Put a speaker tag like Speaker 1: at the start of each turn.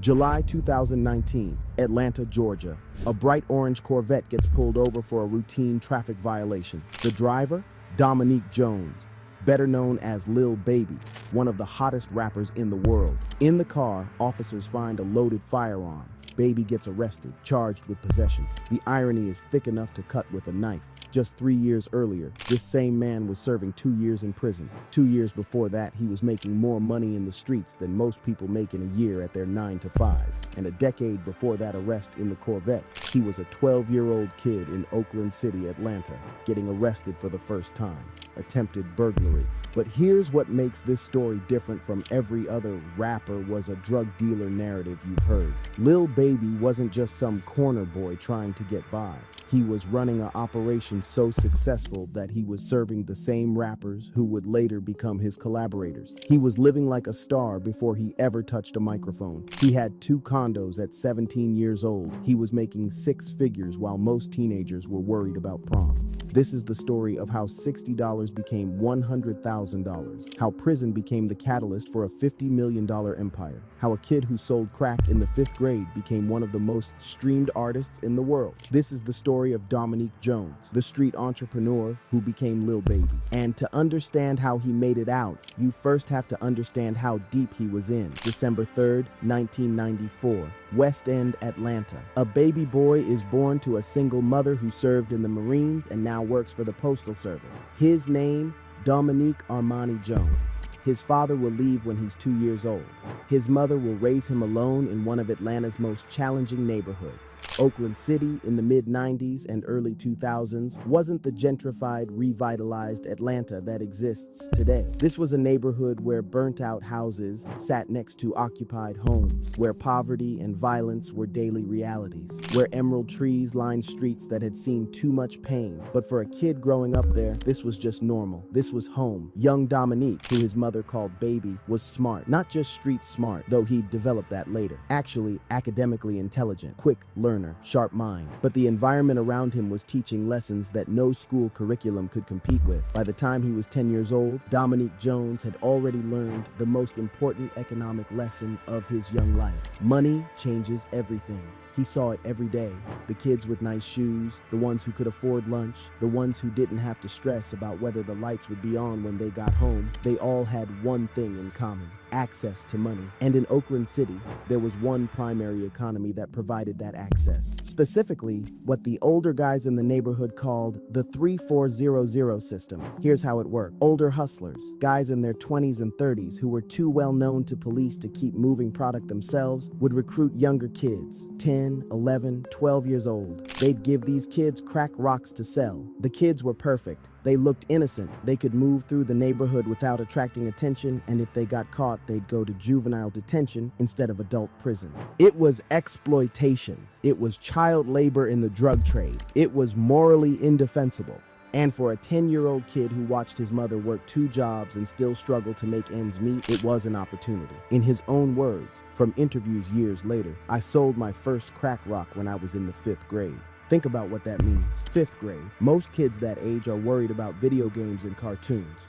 Speaker 1: July 2019, Atlanta, Georgia. A bright orange Corvette gets pulled over for a routine traffic violation. The driver? Dominique Jones, better known as Lil Baby, one of the hottest rappers in the world. In the car, officers find a loaded firearm. Baby gets arrested, charged with possession. The irony is thick enough to cut with a knife. Just 3 years earlier, this same man was serving 2 years in prison. 2 years before that, he was making more money in the streets than most people make in a year at their 9 to 5. And a decade before that arrest in the Corvette, he was a 12-year-old kid in Oakland City, Atlanta, getting arrested for the first time. Attempted burglary. But here's what makes this story different from every other rapper was a drug dealer narrative you've heard. Lil Baby wasn't just some corner boy trying to get by. He was running an operation so successful that he was serving the same rappers who would later become his collaborators. He was living like a star before he ever touched a microphone. He had 2 condos at 17 years old. He was making 6 figures while most teenagers were worried about prom. This is the story of how $60 became $100,000, how prison became the catalyst for a $50 million empire, how a kid who sold crack in the 5th grade became one of the most streamed artists in the world. This is the story of Dominique Jones, the street entrepreneur who became Lil Baby. And to understand how he made it out, you first have to understand how deep he was in. December 3rd, 1994. West End, Atlanta. A baby boy is born to a single mother who served in the Marines and now works for the Postal Service. His name, Dominique Armani Jones. His father will leave when he's 2 years old. His mother will raise him alone in one of Atlanta's most challenging neighborhoods. Oakland City in the mid-90s and early 2000s wasn't the gentrified, revitalized Atlanta that exists today. This was a neighborhood where burnt-out houses sat next to occupied homes, where poverty and violence were daily realities, where emerald trees lined streets that had seen too much pain. But for a kid growing up there, this was just normal. This was home. Young Dominique, who his mother called Baby, was smart. Not just street smart, though he'd develop that later. Actually, academically intelligent, quick learner, sharp mind. But the environment around him was teaching lessons that no school curriculum could compete with. By the time he was 10 years old, Dominique Jones had already learned the most important economic lesson of his young life. Money changes everything. He saw it every day. The kids with nice shoes, the ones who could afford lunch, the ones who didn't have to stress about whether the lights would be on when they got home, they all had one thing in common: access to money. And in Oakland City, there was one primary economy that provided that access. Specifically, what the older guys in the neighborhood called the 3400 system. Here's how it worked. Older hustlers, guys in their 20s and 30s who were too well known to police to keep moving product themselves, would recruit younger kids, 10, 11, 12 years old. They'd give these kids crack rocks to sell. The kids were perfect. They looked innocent. They could move through the neighborhood without attracting attention, and if they got caught, they'd go to juvenile detention instead of adult prison. It was exploitation. It was child labor in the drug trade. It was morally indefensible. And for a 10-year-old kid who watched his mother work 2 jobs and still struggle to make ends meet, it was an opportunity. In his own words, from interviews years later, "I sold my first crack rock when I was in the 5th grade. Think about what that means. 5th grade. Most kids that age are worried about video games and cartoons.